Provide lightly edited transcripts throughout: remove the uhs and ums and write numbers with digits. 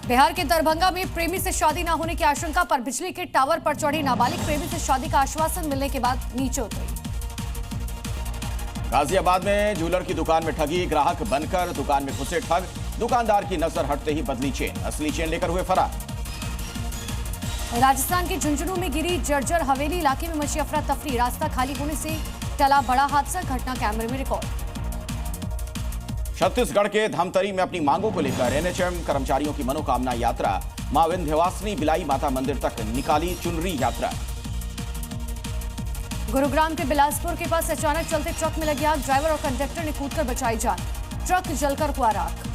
बिहार के दरभंगा में प्रेमी से शादी न होने की आशंका पर बिजली के टावर पर चढ़ी नाबालिग प्रेमी से शादी का आश्वासन मिलने के बाद नीचे उतरी। गाजियाबाद में ज्वेलर की दुकान में ठगी, ग्राहक बनकर दुकान में घुसे ठग, दुकानदार की नजर हटते ही बदली चेन, असली चेन लेकर हुए फरार। राजस्थान के झुंझुनू में गिरी जर्जर हवेली, इलाके में मची अफरा तफरी, रास्ता खाली होने से टला बड़ा हादसा, घटना कैमरे में रिकॉर्ड। छत्तीसगढ़ के धमतरी में अपनी मांगों को लेकर एनएचएम कर्मचारियों की मनोकामना यात्रा, मां विंध्यवासिनी बिलाई माता मंदिर तक निकाली चुनरी यात्रा। गुरुग्राम के बिलासपुर के पास अचानक चलते ट्रक में लगी आग, ड्राइवर और कंडक्टर ने कूदकर बचाई जान, ट्रक जलकर हुआ राख।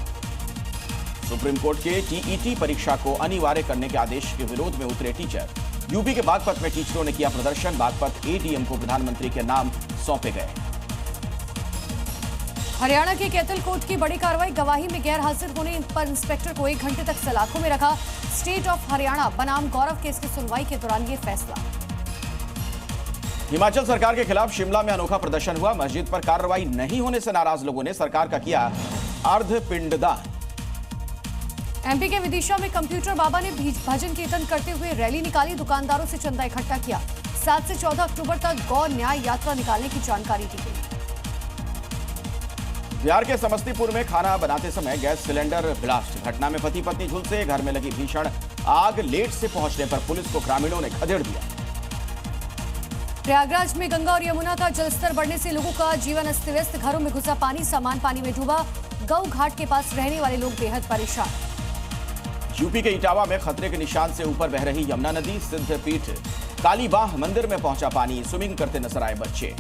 सुप्रीम कोर्ट के टीईटी परीक्षा को अनिवार्य करने के आदेश के विरोध में उतरे टीचर, यूपी के बागपत में टीचरों ने किया प्रदर्शन, बागपत एडीएम को प्रधानमंत्री के नाम सौंपे गए। हरियाणा के कैथल कोर्ट की बड़ी कार्रवाई, गवाही में गैर हाजिर होने पर इंस्पेक्टर को 1 घंटे तक सलाखों में रखा, स्टेट ऑफ हरियाणा बनाम गौरव केस की सुनवाई के दौरान ये फैसला। हिमाचल सरकार के खिलाफ शिमला में अनोखा प्रदर्शन हुआ, मस्जिद पर कार्रवाई नहीं होने से नाराज लोगों ने सरकार का किया अर्धपिंडदान। एमपी के विदिशा में कंप्यूटर बाबा ने भजन कीर्तन करते हुए रैली निकाली, दुकानदारों से चंदा इकट्ठा किया, 7 से 14 अक्टूबर तक गौ न्याय यात्रा निकालने की जानकारी दी गई। बिहार के समस्तीपुर में खाना बनाते समय गैस सिलेंडर ब्लास्ट, घटना में पति पत्नी झुलसे, घर में लगी भीषण आग, लेट से पहुंचने पर पुलिस को ग्रामीणों ने खदेड़ दिया। प्रयागराज में गंगा और यमुना का जलस्तर बढ़ने से लोगों का जीवन अस्त व्यस्त, घरों में घुसा पानी, सामान पानी में डूबा, गौ घाट के पास रहने वाले लोग बेहद परेशान। यूपी के इटावा में खतरे के निशान से ऊपर बह रही यमुना नदी, सिद्धपीठ कालीबाह मंदिर में पहुंचा पानी, स्विमिंग करते नजर आए बच्चे।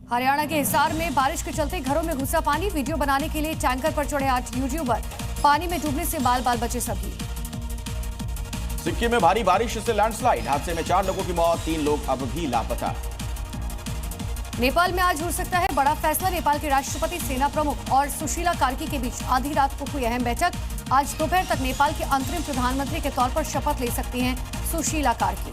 हरियाणा के हिसार में बारिश के चलते घरों में घुसा पानी, वीडियो बनाने के लिए टैंकर पर चढ़े 8 यूट्यूबर, पानी में डूबने से बाल बाल बचे सभी। सिक्किम में भारी बारिश से लैंडस्लाइड, हादसे में 4 लोगों की मौत, 3 लोग अब भी लापता। नेपाल में आज हो सकता है बड़ा फैसला, नेपाल के राष्ट्रपति, सेना प्रमुख और सुशीला कार्की के बीच आधी रात को हुई अहम बैठक, आज दोपहर तक नेपाल के अंतरिम प्रधानमंत्री के तौर पर शपथ ले सकती हैं सुशीला कार्की।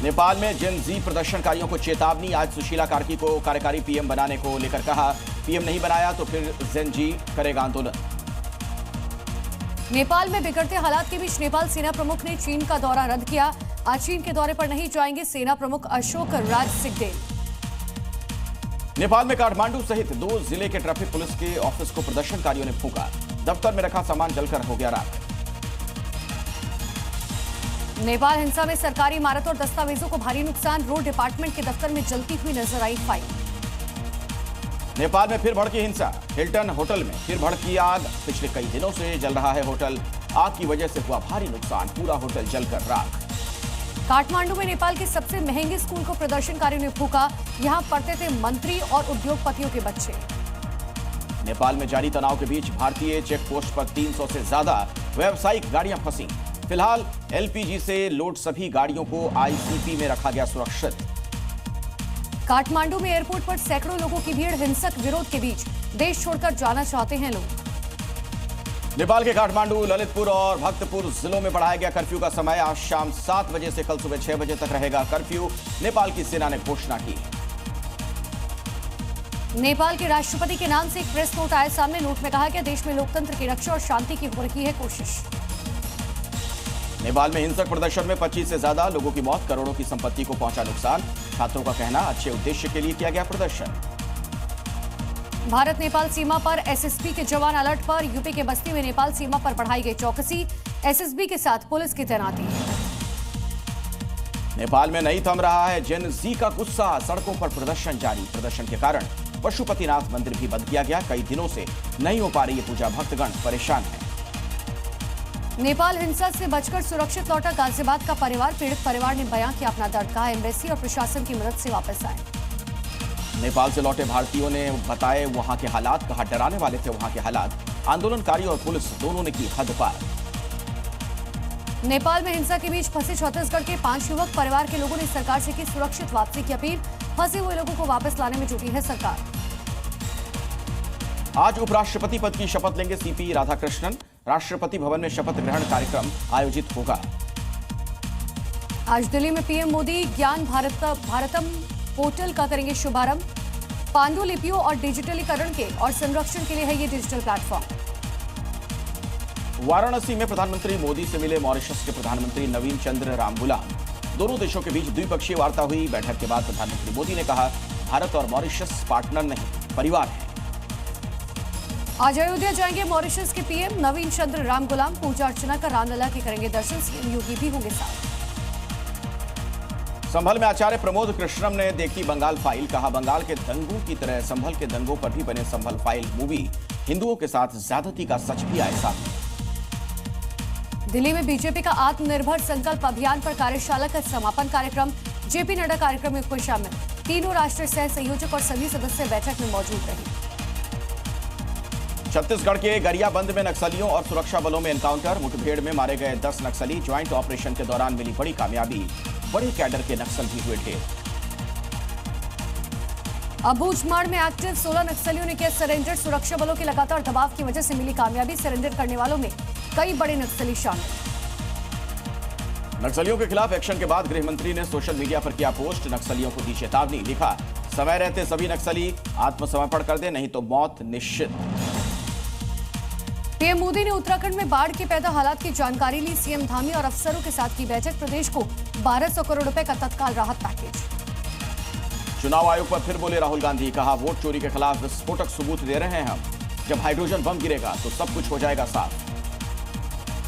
नेपाल में जेन जी प्रदर्शनकारियों को चेतावनी, आज सुशीला कार्की को कार्यकारी पीएम बनाने को लेकर कहा, पीएम नहीं बनाया तो फिर जेन जी करेगा आंदोलन। नेपाल में बिगड़ते हालात के बीच नेपाल सेना प्रमुख ने चीन का दौरा रद्द किया, आज चीन के दौरे पर नहीं जाएंगे सेना प्रमुख अशोक राज सिंहदेव। नेपाल में काठमांडू सहित 2 जिले के ट्रैफिक पुलिस के ऑफिस को प्रदर्शनकारियों ने फूंका, दफ्तर में रखा सामान जलकर हो गया राख। नेपाल हिंसा में सरकारी इमारत और दस्तावेजों को भारी नुकसान, रोड डिपार्टमेंट के दफ्तर में जलती हुई नजर आई फाइल। नेपाल में फिर भड़की हिंसा, हिल्टन होटल में फिर भड़की आग, पिछले कई दिनों से जल रहा है होटल, आग की वजह से हुआ भारी नुकसान, पूरा होटल जलकर राख। काठमांडू में नेपाल के सबसे महंगे स्कूल को प्रदर्शनकारियों ने फूंका, यहां पढ़ते थे मंत्री और उद्योगपतियों के बच्चे। नेपाल में जारी तनाव के बीच भारतीय चेक पोस्ट पर 300 से ज्यादा व्यावसायिक गाड़ियां फंसी, फिलहाल एलपीजी से लोड सभी गाड़ियों को आईसीपी में रखा गया सुरक्षित। काठमांडू में एयरपोर्ट पर सैकड़ों लोगों की भीड़, हिंसक विरोध के बीच देश छोड़कर जाना चाहते हैं लोग। नेपाल के काठमांडू, ललितपुर और भक्तपुर जिलों में बढ़ाया गया कर्फ्यू का समय, आज शाम 7 बजे से कल सुबह 6 बजे तक रहेगा कर्फ्यू, नेपाल की सेना ने घोषणा की। नेपाल के राष्ट्रपति के नाम से एक प्रेस नोट आया सामने, नोट में कहा गया देश में लोकतंत्र की रक्षा और शांति की हो रही है कोशिश। नेपाल में हिंसक प्रदर्शन में 25 से ज्यादा लोगों की मौत, करोड़ों की संपत्ति को पहुंचा नुकसान, छात्रों का कहना अच्छे उद्देश्य के लिए किया गया प्रदर्शन। भारत नेपाल सीमा पर एसएसबी के जवान अलर्ट पर, यूपी के बस्ती में नेपाल सीमा पर बढ़ाई गई चौकसी, एसएसबी के साथ पुलिस की तैनाती। नेपाल में नहीं थम रहा है जेन जी का गुस्सा, सड़कों पर प्रदर्शन जारी, प्रदर्शन के कारण पशुपतिनाथ मंदिर भी बंद किया गया, कई दिनों से नहीं हो पा रही पूजा, भक्तगण परेशान है। नेपाल हिंसा से बचकर सुरक्षित लौटा गाजियाबाद का परिवार, पीड़ित परिवार ने बयां किया अपना दर्द, कहा एम्बेसी और प्रशासन की मदद से वापस आए। नेपाल से लौटे भारतीयों ने बताए वहां के हालात, कहा डराने वाले थे वहां के हालात, आंदोलनकारी और पुलिस दोनों ने की हद पार। नेपाल में हिंसा के बीच फंसे छत्तीसगढ़ के 5 युवक, परिवार के लोगों ने सरकार से की सुरक्षित वापसी की अपील, फंसे हुए लोगों को वापस लाने में जुटी है सरकार। आज उपराष्ट्रपति पद की शपथ लेंगे सीपी राधाकृष्णन, राष्ट्रपति भवन में शपथ ग्रहण कार्यक्रम आयोजित होगा। आज दिल्ली में पीएम मोदी ज्ञान भारतम पोर्टल का करेंगे शुभारंभ, पांडुलिपियों और डिजिटलीकरण के और संरक्षण के लिए है ये डिजिटल प्लेटफॉर्म। वाराणसी में प्रधानमंत्री मोदी से मिले मॉरिशस के प्रधानमंत्री नवीन चंद्र रामगुलाम। दोनों देशों के बीच द्विपक्षीय वार्ता हुई। बैठक के बाद प्रधानमंत्री मोदी ने कहा, भारत और मॉरिशस पार्टनर नहीं, परिवार है। आज अयोध्या जाएंगे मॉरिशस के पीएम नवीन चंद्र रामगुलाम। पूजा अर्चना कर रामलला के करेंगे दर्शन। सीएम योगी भी होंगे साथ। संभल में आचार्य प्रमोद कृष्णम ने देखी बंगाल फाइल। कहा, बंगाल के दंगों की तरह संभल के दंगों पर भी बने संभल फाइल मूवी। हिंदुओं के साथ ज्यादती का सच भी आए सामने। दिल्ली में बीजेपी का आत्मनिर्भर संकल्प अभियान पर कार्यशाला का समापन कार्यक्रम। जेपी नड्डा कार्यक्रम में हुए शामिल। तीनों राष्ट्रीय सह संयोजक और सभी सदस्य बैठक में मौजूद रहे। छत्तीसगढ़ के गरियाबंद में नक्सलियों और सुरक्षा बलों में एनकाउंटर। मुठभेड़ में मारे गए 10 नक्सली। ज्वाइंट ऑपरेशन के दौरान मिली बड़ी कामयाबी। बड़े कैडर के नक्सल भी हुए ढेर। अबूझमाड़ में एक्टिव 16 नक्सलियों ने किया सरेंडर। सुरक्षा बलों के लगातार दबाव की वजह से मिली कामयाबी। सरेंडर करने वालों में कई बड़े नक्सली शामिल। नक्सलियों के खिलाफ एक्शन के बाद गृह मंत्री ने सोशल मीडिया पर किया पोस्ट। नक्सलियों को दी चेतावनी। लिखा, समय रहते सभी नक्सली आत्मसमर्पण कर दे, नहीं तो मौत निश्चित। पीएम मोदी ने उत्तराखंड में बाढ़ के पैदा हालात की जानकारी ली। सीएम धामी और अफसरों के साथ की बैठक। प्रदेश को 1200 करोड़ रुपए का तत्काल राहत पैकेज। चुनाव आयोग पर फिर बोले राहुल गांधी। कहा, वोट चोरी के खिलाफ विस्फोटक सबूत दे रहे हैं हम। जब हाइड्रोजन बम गिरेगा तो सब कुछ हो जाएगा साफ।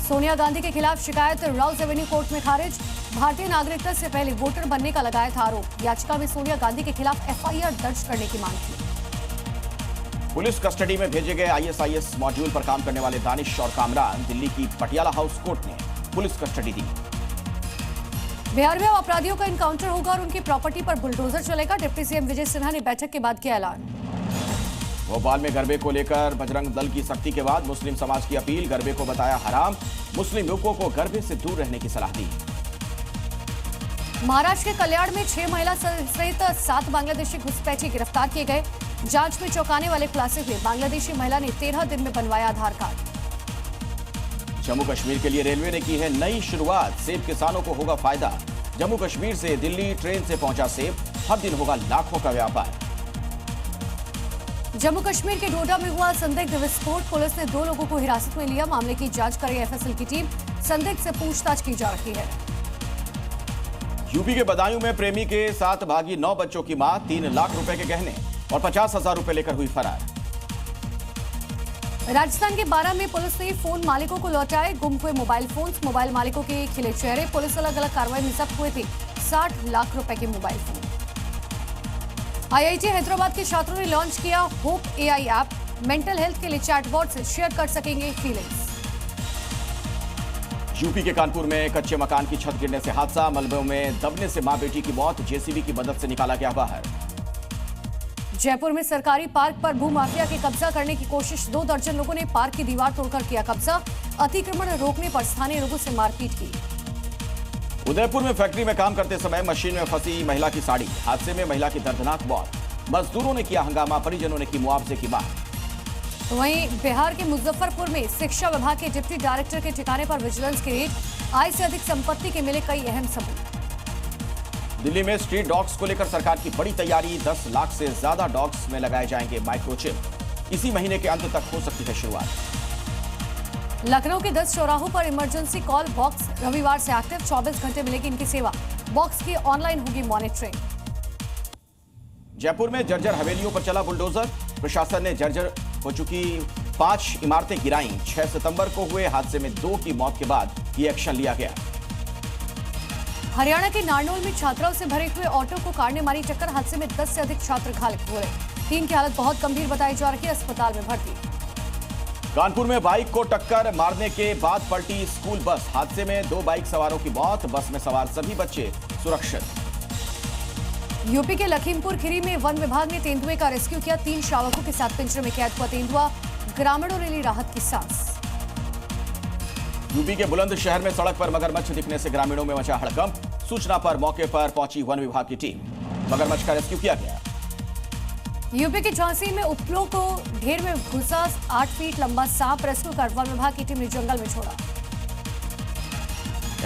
सोनिया गांधी के खिलाफ शिकायत राउज एवेन्यू कोर्ट में खारिज। भारतीय नागरिकता से पहले वोटर बनने का लगाया था आरोप। याचिका में सोनिया गांधी के खिलाफ एफआईआर दर्ज करने की मांग थी। पुलिस कस्टडी में भेजे गए आईएसआईएस मॉड्यूल पर काम करने वाले दानिश और कामरान। दिल्ली की पटियाला हाउस कोर्ट ने पुलिस कस्टडी दी। बिहार में अपराधियों का इनकाउंटर होगा और उनकी प्रॉपर्टी पर बुलडोजर चलेगा। डिप्टी सीएम विजय सिन्हा ने बैठक के बाद किया ऐलान। भोपाल में गरबे को लेकर बजरंग दल की सख्ती के बाद मुस्लिम समाज की अपील। गरबे को बताया हराम। मुस्लिम युवकों को गरबे से दूर रहने की सलाह दी। महाराष्ट्र के कल्याण में 6 महिला सहित 7 बांग्लादेशी घुसपैठी गिरफ्तार किए गए। जांच में चौंकाने वाले खुलासे हुए। बांग्लादेशी महिला ने 13 दिन में बनवाया आधार कार्ड। जम्मू कश्मीर के लिए रेलवे ने की है नई शुरुआत। सेब किसानों को होगा फायदा। जम्मू कश्मीर से दिल्ली ट्रेन से पहुंचा सेब। हर दिन होगा लाखों का व्यापार। जम्मू कश्मीर के डोडा में हुआ संदिग्ध विस्फोट। पुलिस ने 2 लोगों को हिरासत में लिया। मामले की जांच कर रही एफएसएल की टीम। संदिग्ध से पूछताछ की जा रही है। यूपी के बदायूं में प्रेमी के साथ भागी 9 बच्चों की मां। 3 लाख रुपए के गहने और 50,000 रुपए लेकर हुई फरार। राजस्थान के बारां में पुलिस ने फोन मालिकों को लौटाए गुम हुए मोबाइल फोन। मोबाइल मालिकों के खिले चेहरे। पुलिस अलग अलग कार्रवाई में जब्त हुए थे 60 लाख रुपए के मोबाइल फोन। आईआईटी हैदराबाद के छात्रों ने लॉन्च किया hope AI app. Mental health के लिए चैटबॉट से शेयर कर सकेंगे फीलिंग्स। यूपी के कानपुर में कच्चे मकान की छत गिरने से हादसा। मलबे में दबने से मां बेटी की मौत। जेसीबी की मदद से निकाला गया बाहर। जयपुर में सरकारी पार्क पर भूमाफिया के कब्जा करने की कोशिश। 2 दर्जन लोगों ने पार्क की दीवार तोड़कर किया कब्जा। अतिक्रमण रोकने पर स्थानीय लोगों से मारपीट की। उदयपुर में फैक्ट्री में काम करते समय मशीन में फंसी महिला की साड़ी। हादसे में महिला की दर्दनाक मौत। मजदूरों ने किया हंगामा। परिजनों ने की मुआवजे की मांग। वहीं बिहार के मुजफ्फरपुर में शिक्षा विभाग के डिप्टी डायरेक्टर के ठिकाने पर विजिलेंस की रेड। आय से अधिक संपत्ति के मिले कई अहम सबूत। दिल्ली में स्ट्रीट डॉग्स को लेकर सरकार की बड़ी तैयारी। 10 लाख से ज्यादा डॉग्स में लगाए जाएंगे माइक्रोचिप। इसी महीने के अंत तक हो सकती है शुरुआत। लखनऊ के 10 चौराहों पर इमरजेंसी कॉल बॉक्स रविवार से एक्टिव। 24 घंटे मिलेगी इनकी सेवा। बॉक्स की ऑनलाइन होगी मॉनिटरिंग। जयपुर में जर्जर हवेलियों पर चला बुलडोजर। प्रशासन ने जर्जर हो चुकी 5 इमारतें गिराईं। 6 सितंबर को हुए हादसे में 2 की मौत के बाद ये एक्शन लिया गया। हरियाणा के नारनौल में छात्राओं से भरे हुए ऑटो को कार ने मारी टक्कर। हादसे में 10 से अधिक छात्र घायल हुए। 3 की हालत बहुत गंभीर बताई जा रही है। अस्पताल में भर्ती। कानपुर में बाइक को टक्कर मारने के बाद पलटी स्कूल बस। हादसे में 2 बाइक सवारों की मौत। बस में सवार सभी बच्चे सुरक्षित। यूपी के लखीमपुर खीरी में वन विभाग ने तेंदुए का रेस्क्यू किया। 3 शावकों के साथ पिंजरे में कैद हुआ तेंदुआ। ग्रामीणों ने ली राहत की सांस। यूपी के बुलंदशहर में सड़क पर मगरमच्छ दिखने से ग्रामीणों में मचा हड़कंप। सूचना पर मौके पर पहुंची वन विभाग की टीम। मगरमच्छ का रेस्क्यू किया गया। यूपी के झांसी में उपलों को ढेर में घुसा 8 फीट लंबा सांप। रेस्क्यू कर वन विभाग की टीम ने जंगल में छोड़ा।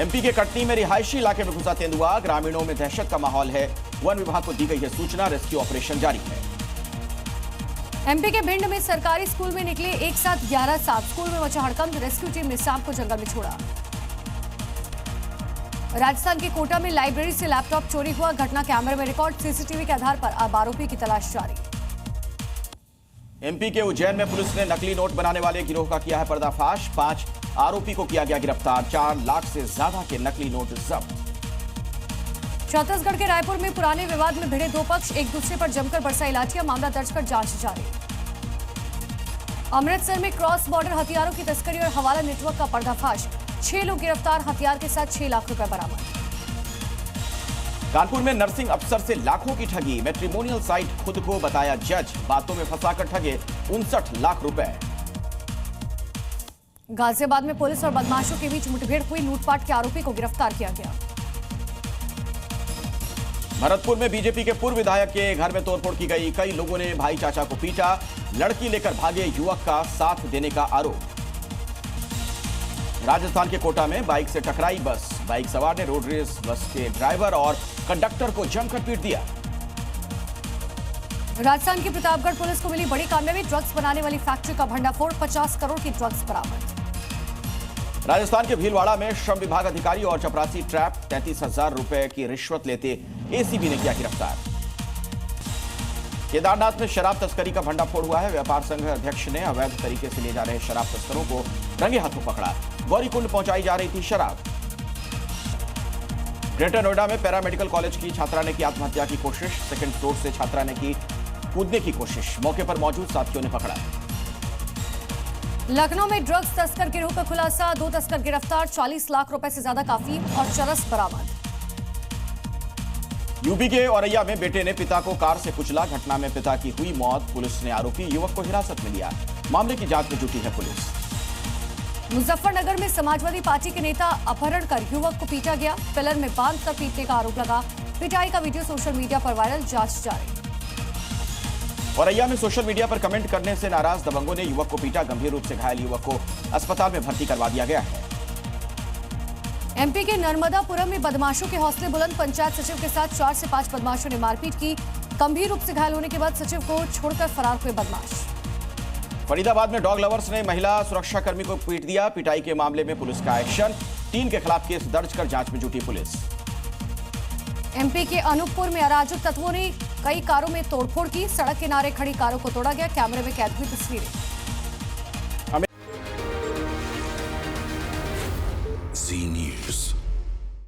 एमपी के कटनी में रिहायशी इलाके में घुसा तेंदुआ। ग्रामीणों में दहशत का माहौल है। वन विभाग को दी गई है सूचना। रेस्क्यू ऑपरेशन जारी है। एमपी के भिंड में सरकारी स्कूल में निकले एक साथ 11 सांप, स्कूल में मचा हड़कंप, रेस्क्यू टीम ने सांप को जंगल में छोड़ा। राजस्थान के कोटा में लाइब्रेरी से लैपटॉप चोरी हुआ, घटना कैमरे में रिकॉर्ड, सीसीटीवी के आधार पर अब आरोपी की तलाश जारी। एमपी के उज्जैन में पुलिस ने नकली नोट बनाने वाले गिरोह का किया है पर्दाफाश, 5 आरोपी को किया गया गिरफ्तार, 4 लाख से ज्यादा के नकली नोट जब्त। छत्तीसगढ़ के रायपुर में पुराने विवाद में भिड़े 2 पक्ष, एक दूसरे पर जमकर बरसाई लाठियां, मामला दर्ज कर जांच जारी। अमृतसर में क्रॉस बॉर्डर हथियारों की तस्करी और हवाला नेटवर्क का पर्दाफाश, 6 लोग गिरफ्तार, हथियार के साथ 6 लाख रुपए बरामद। कानपुर में नर्सिंग अफसर से लाखों की ठगी, मैट्रिमोनियल साइट खुद को बताया जज, बातों में फंसाकर ठगे 59 लाख रुपए। गाजियाबाद में पुलिस और बदमाशों के बीच मुठभेड़ हुई, लूटपाट के आरोपी को गिरफ्तार किया गया। भरतपुर में बीजेपी के पूर्व विधायक के घर में तोड़फोड़ की गई, कई लोगों ने भाई चाचा को पीटा, लड़की लेकर भागे युवक का साथ देने का आरोप। राजस्थान के कोटा में बाइक से टकराई बस, बाइक सवार ने रोड रेस बस के ड्राइवर और कंडक्टर को जमकर पीट दिया। राजस्थान की प्रतापगढ़ पुलिस को मिली बड़ी कामयाबी, ड्रग्स बनाने वाली फैक्ट्री का भंडाफोड़, 50 करोड़ की ड्रग्स बरामद। राजस्थान के भीलवाड़ा में श्रम विभाग अधिकारी और चपरासी ट्रैप, 33,000 रुपए की रिश्वत लेते एसीबी ने किया गिरफ्तार। केदारनाथ में शराब तस्करी का भंडाफोड़ हुआ है, व्यापार संघ अध्यक्ष ने अवैध तरीके से ले जा रहे शराब तस्करों को रंगे हाथों पकड़ा, गौरीकुंड पहुंचाई जा रही थी शराब। ग्रेटर नोएडा में पैरामेडिकल कॉलेज की छात्रा ने की आत्महत्या की कोशिश, सेकंड फ्लोर से छात्रा ने की कूदने की कोशिश, मौके पर मौजूद साथियों ने पकड़ा। लखनऊ में ड्रग्स तस्कर गिरोह का खुलासा, 2 तस्कर गिरफ्तार, 40 लाख रुपए से ज्यादा का अफीम और चरस बरामद। यूपी के औरैया में बेटे ने पिता को कार से कुचला, घटना में पिता की हुई मौत, पुलिस ने आरोपी युवक को हिरासत में लिया, मामले की जांच में जुटी है पुलिस। मुजफ्फरनगर में समाजवादी पार्टी के नेता अपहरण कर युवक को पीटा गया, पिलर में बांधकर पीटने का आरोप लगा, पिटाई का वीडियो सोशल मीडिया पर वायरल, जांच जारी। औरैया में सोशल मीडिया पर कमेंट करने से नाराज दबंगों ने युवक को पीटा, गंभीर रूप से घायल युवक को अस्पताल में भर्ती करवा दिया गया है। एमपी के नर्मदापुरम में बदमाशों के हौसले बुलंद, पंचायत सचिव के साथ 4 से 5 बदमाशों ने मारपीट की, गंभीर रूप से घायल होने के बाद सचिव को छोड़कर फरार हुए बदमाश। फरीदाबाद में डॉग लवर्स ने महिला सुरक्षाकर्मी को पीट दिया, पिटाई के मामले में पुलिस का एक्शन, 3 के खिलाफ केस दर्ज कर जांच में जुटी पुलिस। एमपी के अनूपपुर में अराजक तत्वों ने कई कारों में तोड़फोड़ की, सड़क किनारे खड़ी कारों को तोड़ा गया, कैमरे में कैद हुई तस्वीरें।